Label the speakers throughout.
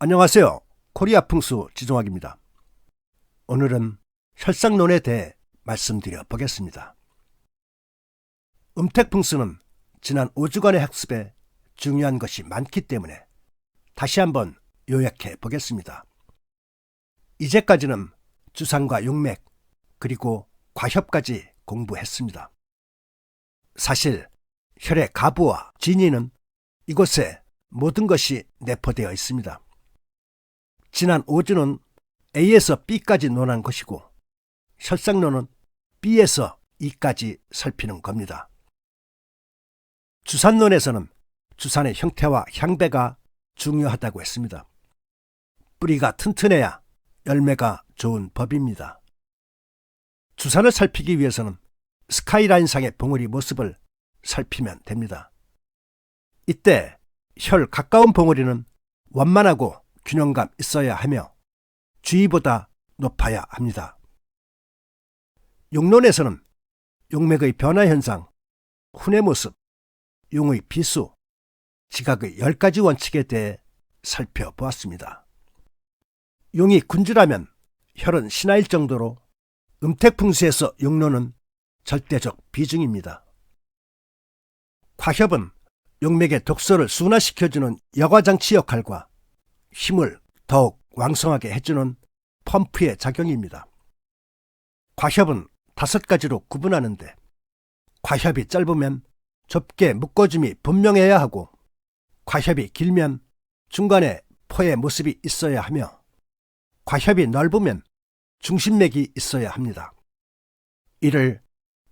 Speaker 1: 안녕하세요. 코리아 풍수 지종학입니다. 오늘은 혈상론에 대해 말씀드려 보겠습니다. 음택풍수는 지난 5주간의 학습에 중요한 것이 많기 때문에 다시 한번 요약해 보겠습니다. 이제까지는 주산과 용맥 그리고 과협까지 공부했습니다. 사실 혈의 가부와 진위는 이곳에 모든 것이 내포되어 있습니다. 지난 5주는 A에서 B까지 논한 것이고 혈상론은 B에서 E까지 살피는 겁니다. 주산론에서는 주산의 형태와 향배가 중요하다고 했습니다. 뿌리가 튼튼해야 열매가 좋은 법입니다. 주산을 살피기 위해서는 스카이라인상의 봉우리 모습을 살피면 됩니다. 이때 혈 가까운 봉우리는 완만하고 균형감 있어야 하며 주위보다 높아야 합니다. 용론에서는 용맥의 변화 현상, 훈의 모습, 용의 비수, 지각의 10가지 원칙에 대해 살펴보았습니다. 용이 군주라면 혈은 신하일 정도로 음택풍수에서 용론은 절대적 비중입니다. 과협은 용맥의 독소를 순화시켜주는 여과장치 역할과 힘을 더욱 왕성하게 해주는 펌프의 작용입니다. 과협은 5가지로 구분하는데 과협이 짧으면 좁게 묶어줌이 분명해야 하고 과협이 길면 중간에 포의 모습이 있어야 하며 과협이 넓으면 중심맥이 있어야 합니다. 이를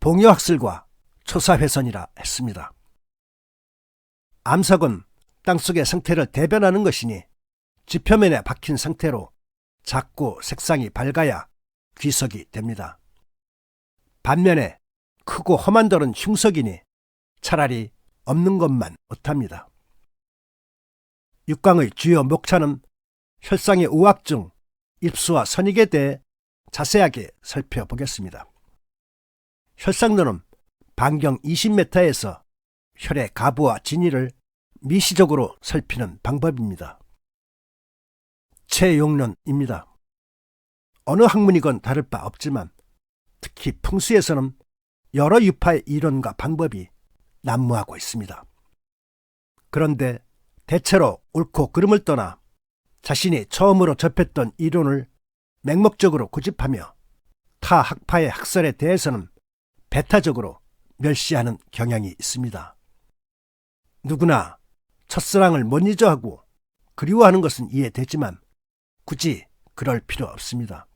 Speaker 1: 봉요학설과 초사회선이라 했습니다. 암석은 땅속의 상태를 대변하는 것이니 지표면에 박힌 상태로 작고 색상이 밝아야 귀석이 됩니다. 반면에 크고 험한 돌은 흉석이니 차라리 없는 것만 못합니다. 육광의 주요 목차는 혈상의 우악 중 입수와 선익에 대해 자세하게 살펴보겠습니다. 혈상론은 반경 20m에서 혈의 가부와 진위를 미시적으로 살피는 방법입니다. 체용론입니다. 어느 학문이건 다를 바 없지만 특히 풍수에서는 여러 유파의 이론과 방법이 난무하고 있습니다. 그런데 대체로 옳고 그름을 떠나 자신이 처음으로 접했던 이론을 맹목적으로 고집하며 타 학파의 학설에 대해서는 배타적으로 멸시하는 경향이 있습니다. 누구나 첫사랑을 못 잊어 하고 그리워하는 것은 이해되지만 굳이 그럴 필요 없습니다.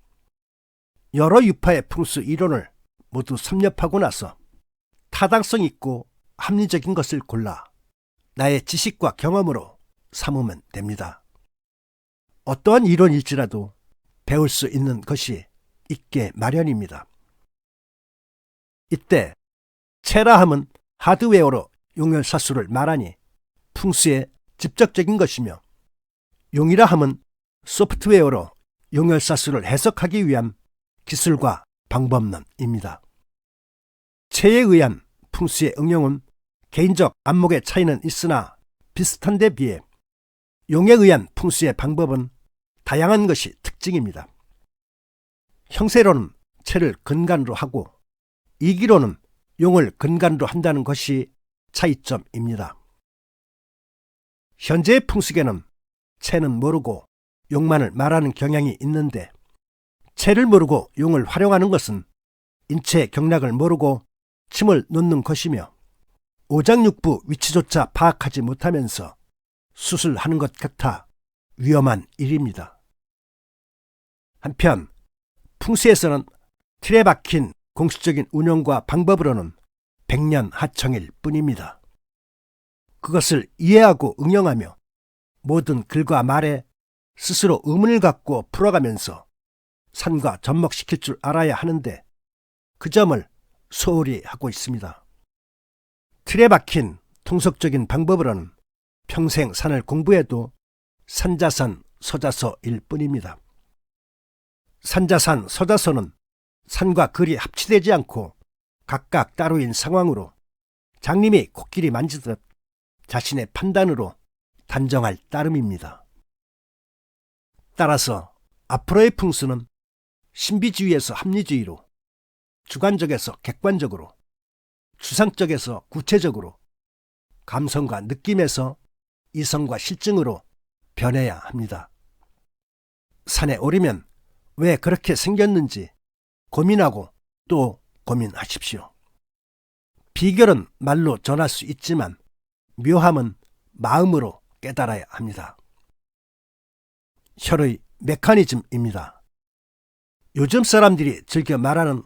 Speaker 1: 여러 유파의 풍수 이론을 모두 섭렵하고 나서 타당성 있고 합리적인 것을 골라 나의 지식과 경험으로 삼으면 됩니다. 어떠한 이론일지라도 배울 수 있는 것이 있게 마련입니다. 이때 체라함은 하드웨어로 용혈사수를 말하니 풍수의 직접적인 것이며 용이라 함은 소프트웨어로 용혈사수를 해석하기 위한 기술과 방법론입니다. 체에 의한 풍수의 응용은 개인적 안목의 차이는 있으나 비슷한 데 비해 용에 의한 풍수의 방법은 다양한 것이 특징입니다. 형세로는 체를 근간으로 하고 이기로는 용을 근간으로 한다는 것이 차이점입니다. 현재의 풍수계는 체는 모르고 용만을 말하는 경향이 있는데 체를 모르고 용을 활용하는 것은 인체의 경락을 모르고 침을 놓는 것이며 오장육부 위치조차 파악하지 못하면서 수술하는 것 같아 위험한 일입니다. 한편 풍수에서는 틀에 박힌 공식적인 운영과 방법으로는 백년하청일 뿐입니다. 그것을 이해하고 응용하며 모든 글과 말에 스스로 의문을 갖고 풀어가면서 산과 접목시킬 줄 알아야 하는데 그 점을 소홀히 하고 있습니다. 틀에 박힌 통속적인 방법으로는 평생 산을 공부해도 산자산, 서자서일 뿐입니다. 산자산, 서자서는 산과 글이 합치되지 않고 각각 따로인 상황으로 장님이 코끼리 만지듯 자신의 판단으로 단정할 따름입니다. 따라서 앞으로의 풍수는 신비주의에서 합리주의로, 주관적에서 객관적으로, 추상적에서 구체적으로, 감성과 느낌에서 이성과 실증으로 변해야 합니다. 산에 오르면 왜 그렇게 생겼는지 고민하고 또 고민하십시오. 비결은 말로 전할 수 있지만 묘함은 마음으로 깨달아야 합니다. 혈의 메커니즘입니다. 요즘 사람들이 즐겨 말하는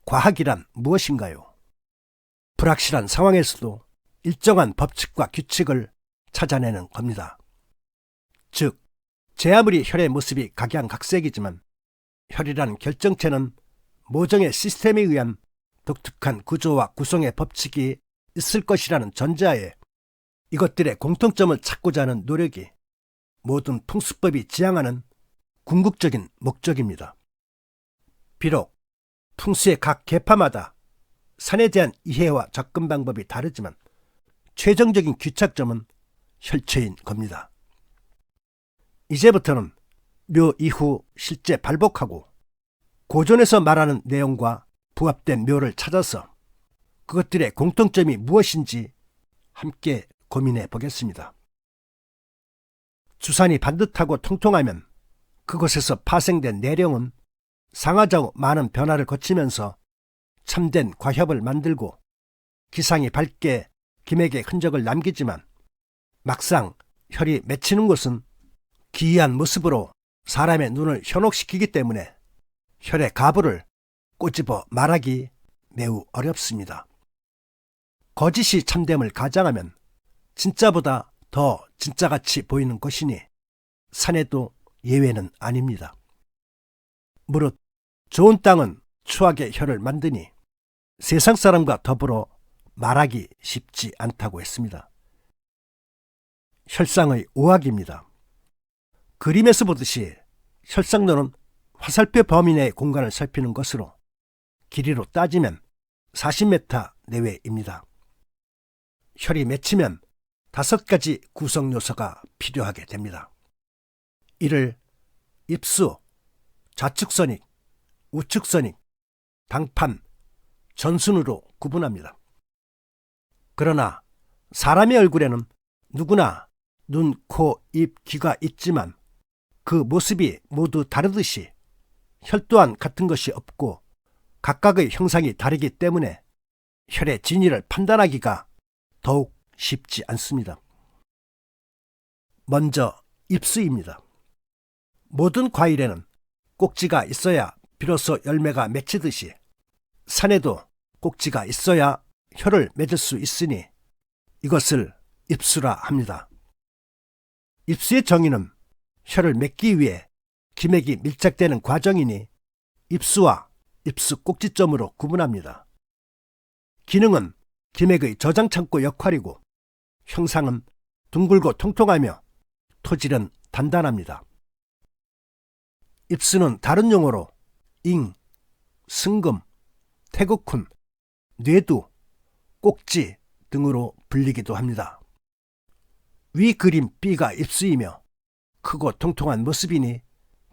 Speaker 1: 과학이란 무엇인가요? 불확실한 상황에서도 일정한 법칙과 규칙을 찾아내는 겁니다. 즉, 제 아무리 혈의 모습이 각양각색이지만 혈이라는 결정체는 모종의 시스템에 의한 독특한 구조와 구성의 법칙이 있을 것이라는 전제하에 이것들의 공통점을 찾고자 하는 노력이 모든 풍수법이 지향하는 궁극적인 목적입니다. 비록 풍수의 각 계파마다 산에 대한 이해와 접근 방법이 다르지만 최종적인 귀착점은 혈체인 겁니다. 이제부터는 묘 이후 실제 발복하고 고전에서 말하는 내용과 부합된 묘를 찾아서 그것들의 공통점이 무엇인지 함께 고민해 보겠습니다. 주산이 반듯하고 통통하면 그곳에서 파생된 내령은 상하좌우 많은 변화를 거치면서 참된 과협을 만들고 기상이 밝게 김액의 흔적을 남기지만 막상 혈이 맺히는 곳은 기이한 모습으로 사람의 눈을 현혹시키기 때문에 혈의 가부를 꼬집어 말하기 매우 어렵습니다. 거짓이 참됨을 가장하면 진짜보다 더 진짜같이 보이는 것이니 산에도 예외는 아닙니다. 무릇 좋은 땅은 추악의 혈을 만드니 세상 사람과 더불어 말하기 쉽지 않다고 했습니다. 혈상의 오학입니다. 그림에서 보듯이 혈상로는 화살표 범위 내의 공간을 살피는 것으로 길이로 따지면 40m 내외입니다. 혈이 맺히면 5가지 구성 요소가 필요하게 됩니다. 이를 입수, 좌측선익, 우측선익, 당판, 전순으로 구분합니다. 그러나 사람의 얼굴에는 누구나 눈, 코, 입, 귀가 있지만 그 모습이 모두 다르듯이 혈 또한 같은 것이 없고 각각의 형상이 다르기 때문에 혈의 진위를 판단하기가 더욱 쉽지 않습니다. 먼저 입수입니다. 모든 과일에는 꼭지가 있어야 비로소 열매가 맺히듯이 산에도 꼭지가 있어야 혈을 맺을 수 있으니 이것을 입수라 합니다. 입수의 정의는 혈을 맺기 위해 기맥이 밀착되는 과정이니 입수와 입수 꼭지점으로 구분합니다. 기능은 기맥의 저장 창고 역할이고 형상은 둥글고 통통하며 토질은 단단합니다. 입수는 다른 용어로 잉, 승금, 태극훈, 뇌두, 꼭지 등으로 불리기도 합니다. 위 그림 B가 입수이며 크고 통통한 모습이니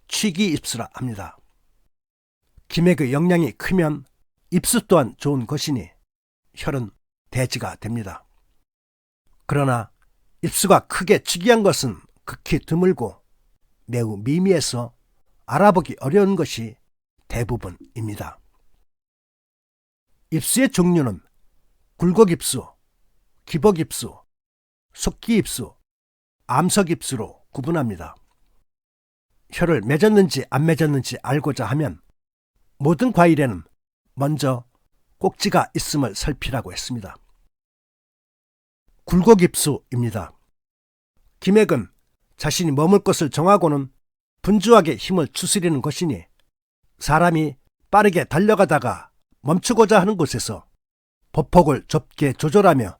Speaker 1: 취기 입수라 합니다. 기맥의 영양이 크면 입수 또한 좋은 것이니 혈은 대지가 됩니다. 그러나 입수가 크게 취기한 것은 극히 드물고 매우 미미해서 알아보기 어려운 것이 대부분입니다. 입수의 종류는 굴곡입수, 기복입수, 속기입수, 암석입수로 구분합니다. 혈을 맺었는지 안 맺었는지 알고자 하면 모든 과일에는 먼저 꼭지가 있음을 살피라고 했습니다. 굴곡입수입니다. 기맥은 자신이 머물 곳을 정하고는 분주하게 힘을 추스리는 것이니 사람이 빠르게 달려가다가 멈추고자 하는 곳에서 보폭을 좁게 조절하며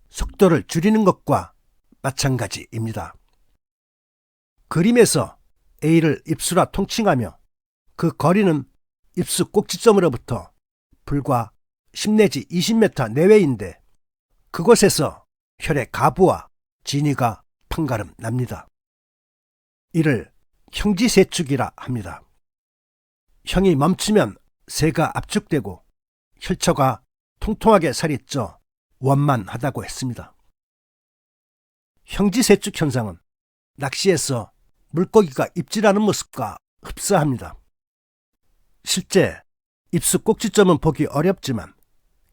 Speaker 1: 속도를 줄이는 것과 마찬가지입니다. 그림에서 A를 입수라 통칭하며 그 거리는 입수 꼭지점으로부터 불과 10 내지 20m 내외인데 그곳에서 혈의 가부와 진위가 판가름 납니다. 이를 형지세축이라 합니다. 형이 멈추면 세가 압축되고 혈처가 통통하게 살이 쪄 원만하다고 했습니다. 형지세축 현상은 낚시에서 물고기가 입질하는 모습과 흡사합니다. 실제 입수 꼭지점은 보기 어렵지만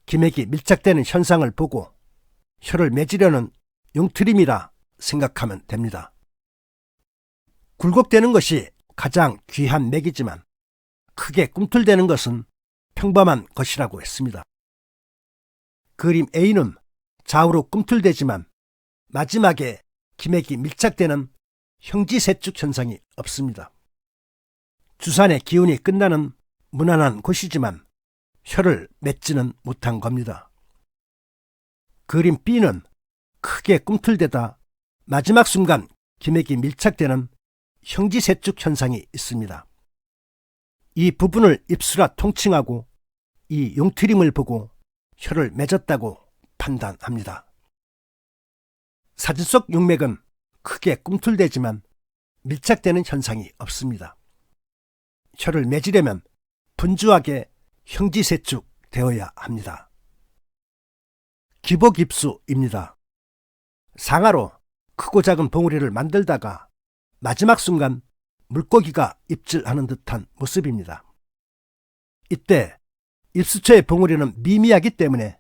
Speaker 1: 기맥이 밀착되는 현상을 보고 혀를 맺으려는 용트림이라 생각하면 됩니다. 굴곡되는 것이 가장 귀한 맥이지만 크게 꿈틀대는 것은 평범한 것이라고 했습니다. 그림 A는 좌우로 꿈틀대지만 마지막에 기맥이 밀착되는 형지세축 현상이 없습니다. 주산의 기운이 끝나는 무난한 곳이지만 혀를 맺지는 못한 겁니다. 그림 B는 크게 꿈틀대다 마지막 순간 기맥이 밀착되는 형지세축 현상이 있습니다. 이 부분을 입수라 통칭하고 이 용트림을 보고 혀를 맺었다고 판단합니다. 사진 속 용맥은 크게 꿈틀대지만 밀착되는 현상이 없습니다. 혀를 맺으려면 분주하게 형지세축 되어야 합니다. 기복입수입니다. 상하로 크고 작은 봉우리를 만들다가 마지막 순간 물고기가 입질하는 듯한 모습입니다. 이때 입수처의 봉우리는 미미하기 때문에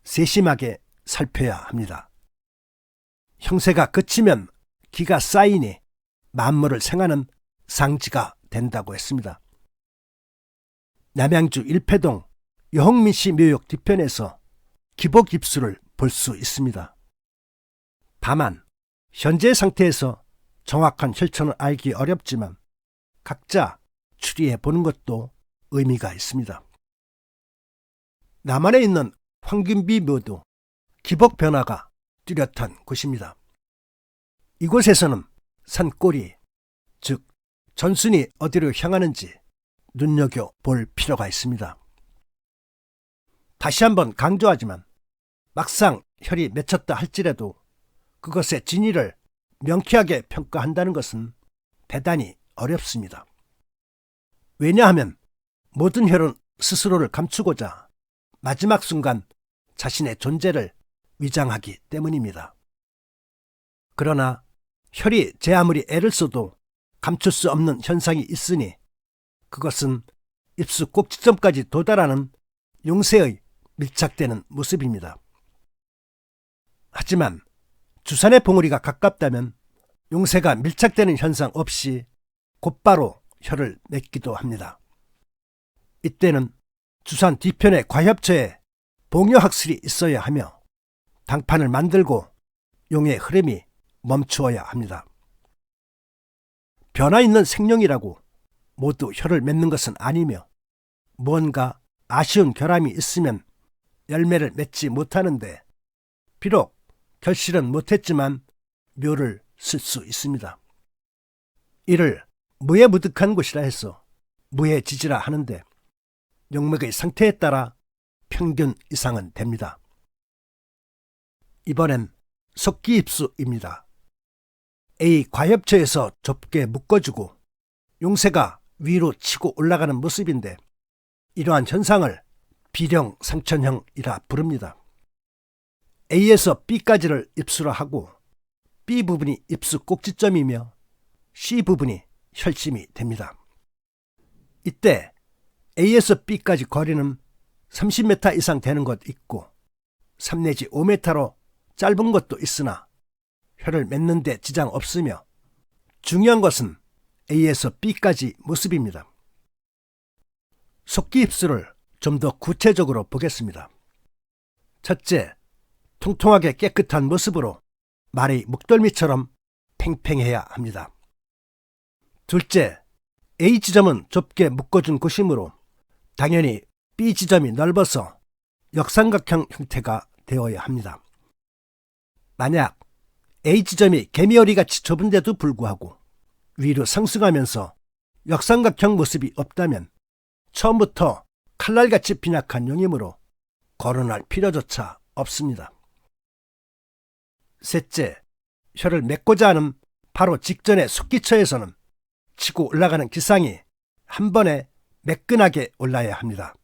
Speaker 1: 세심하게 살펴야 합니다. 형세가 그치면 기가 쌓이니 만물을 생하는 상지가 된다고 했습니다. 남양주 일패동 여홍민씨 묘역 뒤편에서 기복입수를 볼 수 있습니다. 다만 현재 상태에서 정확한 혈처는 알기 어렵지만 각자 추리해 보는 것도 의미가 있습니다. 남한에 있는 황금비 묘도 기복 변화가 뚜렷한 곳입니다. 이곳에서는 산골이, 즉 전순이 어디로 향하는지 눈여겨볼 필요가 있습니다. 다시 한번 강조하지만 막상 혈이 맺혔다 할지라도 그것의 진위를 명쾌하게 평가한다는 것은 대단히 어렵습니다. 왜냐하면 모든 혈은 스스로를 감추고자 마지막 순간 자신의 존재를 위장하기 때문입니다. 그러나 혈이 제 아무리 애를 써도 감출 수 없는 현상이 있으니 그것은 입수 꼭지점까지 도달하는 용세의 밀착되는 모습입니다. 하지만 주산의 봉우리가 가깝다면 용세가 밀착되는 현상 없이 곧바로 혀를 맺기도 합니다. 이때는 주산 뒤편의 과협처에 봉요학술이 있어야 하며 당판을 만들고 용의 흐름이 멈추어야 합니다. 변화 있는 생명이라고 모두 혀를 맺는 것은 아니며 무언가 아쉬운 결함이 있으면 열매를 맺지 못하는데 비록 결실은 못했지만 묘를 쓸 수 있습니다. 이를 무해무득한 곳이라 해서 무해지지라 하는데 용맥의 상태에 따라 평균 이상은 됩니다. 이번엔 속기입수입니다. A 과협처에서 좁게 묶어주고 용세가 위로 치고 올라가는 모습인데 이러한 현상을 비령상천형이라 부릅니다. A에서 B까지를 입수를 하고 B 부분이 입수 꼭지점이며 C 부분이 혈심이 됩니다. 이때 A에서 B까지 거리는 30m 이상 되는 것 있고 3 내지 5m로 짧은 것도 있으나 혀를 맺는 데 지장 없으며 중요한 것은 A에서 B까지 모습입니다. 속기 입수를 좀 더 구체적으로 보겠습니다. 첫째, 통통하게 깨끗한 모습으로 말이 목덜미처럼 팽팽해야 합니다. 둘째, A 지점은 좁게 묶어준 곳이므로 당연히 B 지점이 넓어서 역삼각형 형태가 되어야 합니다. 만약 A 지점이 개미어리같이 좁은데도 불구하고 위로 상승하면서 역삼각형 모습이 없다면 처음부터 칼날같이 빈약한 용이므로 거론할 필요조차 없습니다. 셋째, 혀를 맺고자 하는 바로 직전의 속기처에서는 치고 올라가는 기상이 한 번에 매끈하게 올라야 합니다.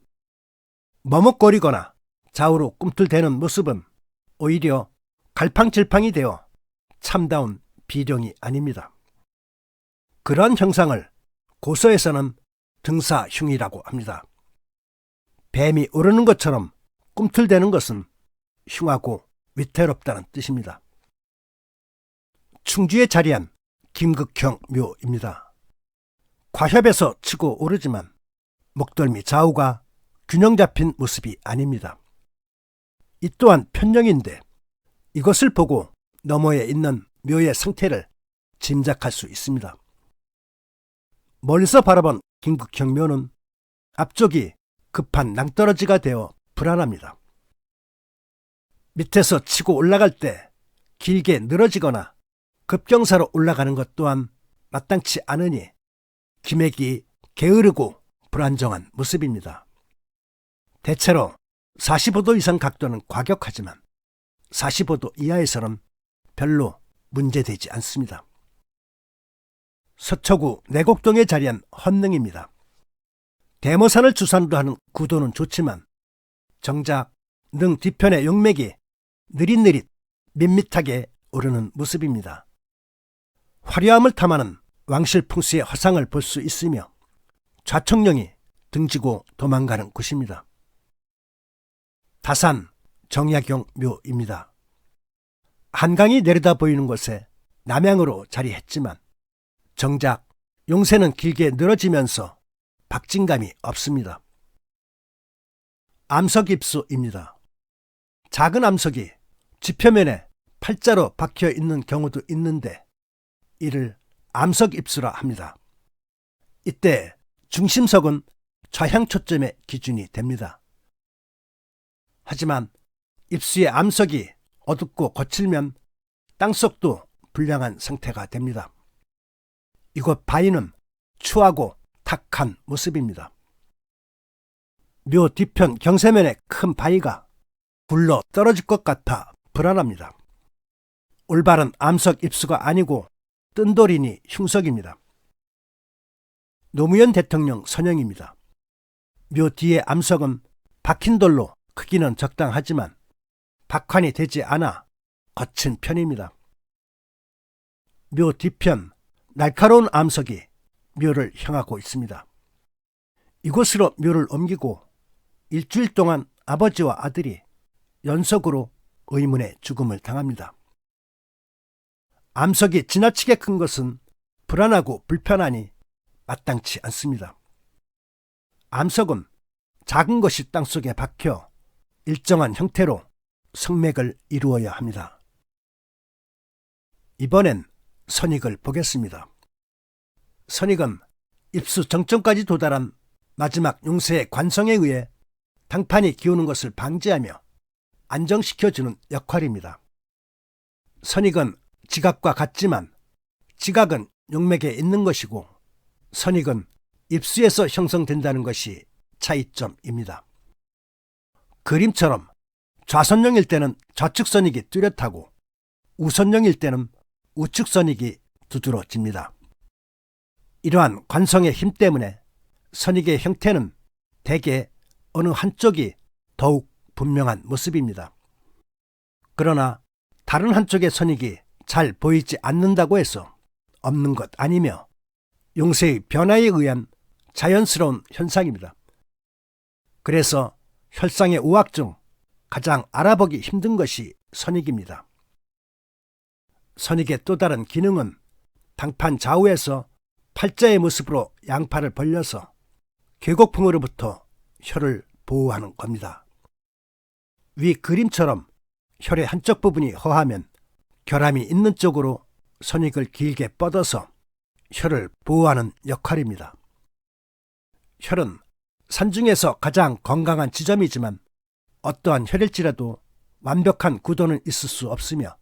Speaker 1: 머뭇거리거나 좌우로 꿈틀대는 모습은 오히려 갈팡질팡이 되어 참다운 비룡이 아닙니다. 그런 형상을 고서에서는 등사흉이라고 합니다. 뱀이 오르는 것처럼 꿈틀대는 것은 흉하고 위태롭다는 뜻입니다. 충주에 자리한 김극형 묘입니다. 과협에서 치고 오르지만 목덜미 좌우가 균형 잡힌 모습이 아닙니다. 이 또한 편령인데 이것을 보고 너머에 있는 묘의 상태를 짐작할 수 있습니다. 멀리서 바라본 김극형 묘는 앞쪽이 급한 낭떠러지가 되어 불안합니다. 밑에서 치고 올라갈 때 길게 늘어지거나 급경사로 올라가는 것 또한 마땅치 않으니 기맥이 게으르고 불안정한 모습입니다. 대체로 45도 이상 각도는 과격하지만 45도 이하에서는 별로 문제되지 않습니다. 서초구 내곡동에 자리한 헌능입니다. 대모산을 주산으로 하는 구도는 좋지만 정작 능 뒤편의 용맥이 느릿느릿 밋밋하게 오르는 모습입니다. 화려함을 탐하는 왕실 풍수의 허상을 볼 수 있으며 좌청령이 등지고 도망가는 곳입니다. 다산 정약용 묘입니다. 한강이 내려다 보이는 곳에 남향으로 자리했지만 정작 용새는 길게 늘어지면서 박진감이 없습니다. 암석입수입니다. 작은 암석이 지표면에 팔자로 박혀 있는 경우도 있는데 이를 암석입수라 합니다. 이때 중심석은 좌향 초점의 기준이 됩니다. 하지만 입수의 암석이 어둡고 거칠면 땅속도 불량한 상태가 됩니다. 이곳 바위는 추하고 탁한 모습입니다. 묘 뒤편 경세면에 큰 바위가 굴러 떨어질 것 같아 불안합니다. 올바른 암석 입수가 아니고 뜬돌이니 흉석입니다. 노무현 대통령 선영입니다. 묘 뒤의 암석은 박힌 돌로 크기는 적당하지만 박환이 되지 않아 거친 편입니다. 묘 뒤편 날카로운 암석이 묘를 향하고 있습니다. 이곳으로 묘를 옮기고 일주일 동안 아버지와 아들이 연속으로 의문의 죽음을 당합니다. 암석이 지나치게 큰 것은 불안하고 불편하니 마땅치 않습니다. 암석은 작은 것이 땅속에 박혀 일정한 형태로 성맥을 이루어야 합니다. 이번엔 선익을 보겠습니다. 선익은 입수 정점까지 도달한 마지막 용새의 관성에 의해 당판이 기우는 것을 방지하며 안정시켜주는 역할입니다. 선익은 지각과 같지만 지각은 용맥에 있는 것이고 선익은 입수에서 형성된다는 것이 차이점입니다. 그림처럼 좌선령일 때는 좌측선익이 뚜렷하고 우선령일 때는 우측선익이 두드러집니다. 이러한 관성의 힘 때문에 선익의 형태는 대개 어느 한쪽이 더욱 분명한 모습입니다. 그러나 다른 한쪽의 선익이 잘 보이지 않는다고 해서 없는 것 아니며 용새의 변화에 의한 자연스러운 현상입니다. 그래서 혈상의 우학 중 가장 알아보기 힘든 것이 선익입니다. 선익의 또 다른 기능은 당판 좌우에서 팔자의 모습으로 양팔을 벌려서 괴곡풍으로부터 혀를 보호하는 겁니다. 위 그림처럼 혈의 한쪽 부분이 허하면 결함이 있는 쪽으로 선익을 길게 뻗어서 혀를 보호하는 역할입니다. 혈은 산중에서 가장 건강한 지점이지만 어떠한 혈일지라도 완벽한 구도는 있을 수 없으며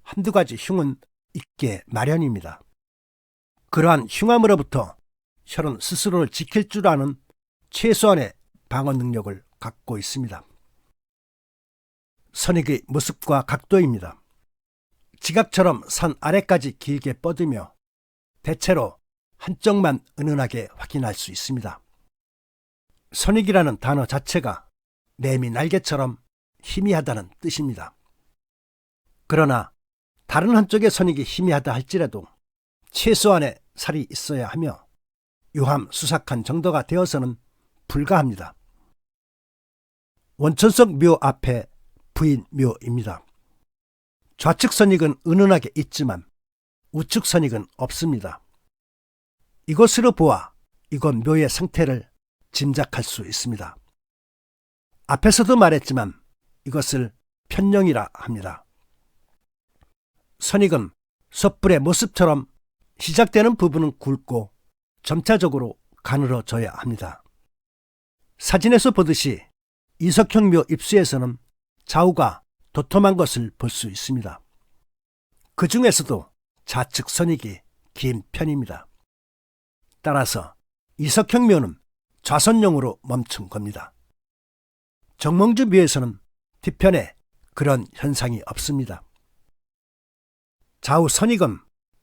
Speaker 1: 한두 가지 흉은 있게 마련입니다. 그러한 흉함으로부터 혈은 스스로를 지킬 줄 아는 최소한의 방어 능력을 갖고 있습니다. 선익의 모습과 각도입니다. 지각처럼 산 아래까지 길게 뻗으며 대체로 한쪽만 은은하게 확인할 수 있습니다. 선익이라는 단어 자체가 매미 날개처럼 희미하다는 뜻입니다. 그러나 다른 한쪽의 선익이 희미하다 할지라도 최소한의 살이 있어야 하며 유함 수삭한 정도가 되어서는 불가합니다. 원천성 묘 앞에 부인 묘입니다. 좌측 선익은 은은하게 있지만 우측 선익은 없습니다. 이것으로 보아 이곳 묘의 상태를 짐작할 수 있습니다. 앞에서도 말했지만 이것을 편령이라 합니다. 선익은 섣불의 모습처럼 시작되는 부분은 굵고 점차적으로 가늘어져야 합니다. 사진에서 보듯이 이석형 묘 입수에서는 좌우가 도톰한 것을 볼 수 있습니다. 그 중에서도 좌측 선익이 긴 편입니다. 따라서 이석형 묘는 좌선용으로 멈춘 겁니다. 정몽주 묘에서는 뒤편에 그런 현상이 없습니다. 좌우 선익은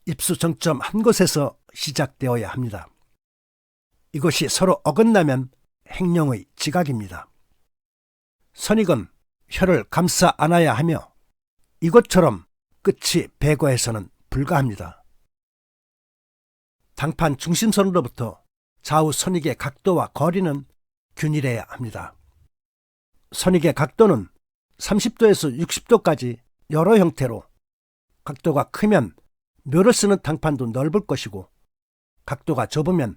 Speaker 1: 입수 정점 한 곳에서 시작되어야 합니다. 이것이 서로 어긋나면 행령의 지각입니다. 선익은 혀를 감싸 안아야 하며 이것처럼 끝이 배거해서는 불가합니다. 당판 중심선으로부터 좌우 선익의 각도와 거리는 균일해야 합니다. 선익의 각도는 30도에서 60도까지 여러 형태로 각도가 크면 묘를 쓰는 당판도 넓을 것이고 각도가 좁으면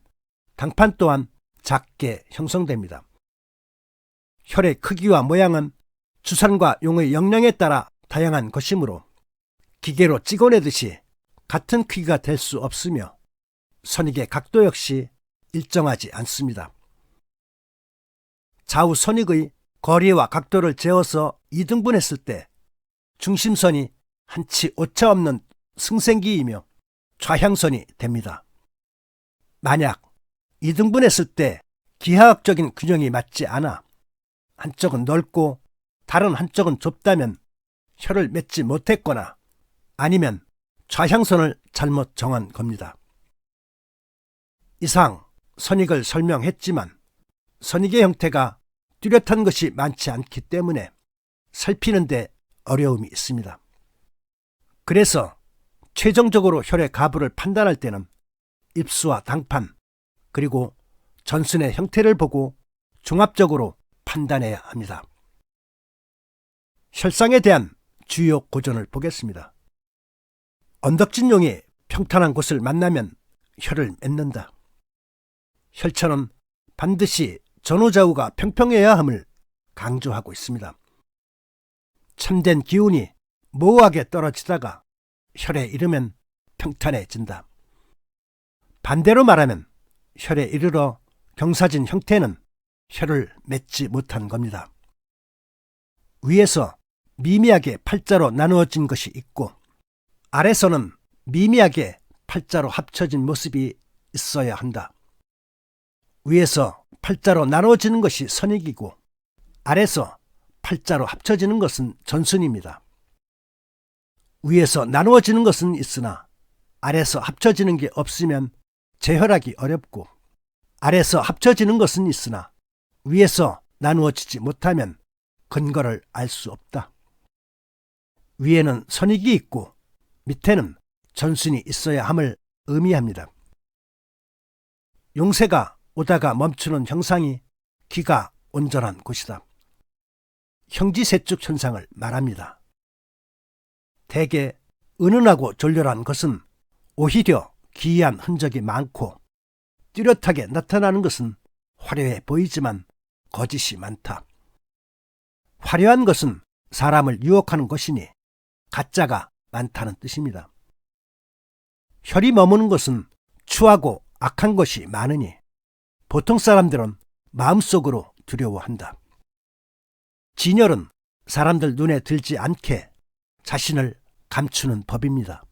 Speaker 1: 당판 또한 작게 형성됩니다. 혈의 크기와 모양은 주산과 용의 역량에 따라 다양한 것이므로 기계로 찍어내듯이 같은 크기가 될 수 없으며 선익의 각도 역시 일정하지 않습니다. 좌우 선익의 거리와 각도를 재어서 2등분했을 때 중심선이 한치 오차 없는 승생기이며 좌향선이 됩니다. 만약 2등분했을 때 기하학적인 균형이 맞지 않아 한쪽은 넓고 다른 한쪽은 좁다면 혀를 맺지 못했거나 아니면 좌향선을 잘못 정한 겁니다. 이상 선익을 설명했지만 선익의 형태가 뚜렷한 것이 많지 않기 때문에 살피는 데 어려움이 있습니다. 그래서 최종적으로 혈의 가부를 판단할 때는 입수와 당판 그리고 전순의 형태를 보고 종합적으로 판단해야 합니다. 혈상에 대한 주요 고전을 보겠습니다. 언덕진용이 평탄한 곳을 만나면 혀를 맺는다. 혈천은 반드시 전후좌우가 평평해야 함을 강조하고 있습니다. 참된 기운이 모호하게 떨어지다가 혈에 이르면 평탄해진다. 반대로 말하면 혈에 이르러 경사진 형태는 혈을 맺지 못한 겁니다. 위에서 미미하게 팔자로 나누어진 것이 있고 아래서는 미미하게 팔자로 합쳐진 모습이 있어야 한다. 위에서 팔자로 나누어지는 것이 선익이고 아래서 팔자로 합쳐지는 것은 전순입니다. 위에서 나누어지는 것은 있으나 아래서 합쳐지는 게 없으면 재혈하기 어렵고 아래서 합쳐지는 것은 있으나 위에서 나누어지지 못하면 근거를 알 수 없다. 위에는 선익이 있고 밑에는 전순이 있어야 함을 의미합니다. 용세가 오다가 멈추는 형상이 기가 온전한 곳이다. 형지세축 현상을 말합니다. 대개 은은하고 졸렬한 것은 오히려 기이한 흔적이 많고 뚜렷하게 나타나는 것은 화려해 보이지만 거짓이 많다. 화려한 것은 사람을 유혹하는 것이니 가짜가 많다는 뜻입니다. 혈이 머무는 것은 추하고 악한 것이 많으니 보통 사람들은 마음속으로 두려워한다. 진열은 사람들 눈에 들지 않게 자신을 감추는 법입니다.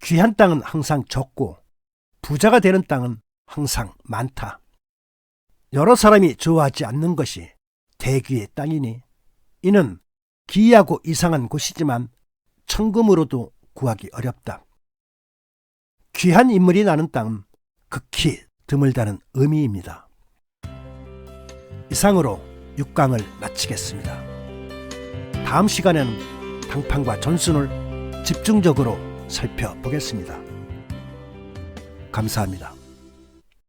Speaker 1: 귀한 땅은 항상 적고 부자가 되는 땅은 항상 많다. 여러 사람이 좋아하지 않는 것이 대귀의 땅이니 이는 기이하고 이상한 곳이지만 천금으로도 구하기 어렵다. 귀한 인물이 나는 땅은 극히 드물다는 의미입니다. 이상으로 6강을 마치겠습니다. 다음 시간에는 당판과 전순을 집중적으로 살펴보겠습니다. 감사합니다.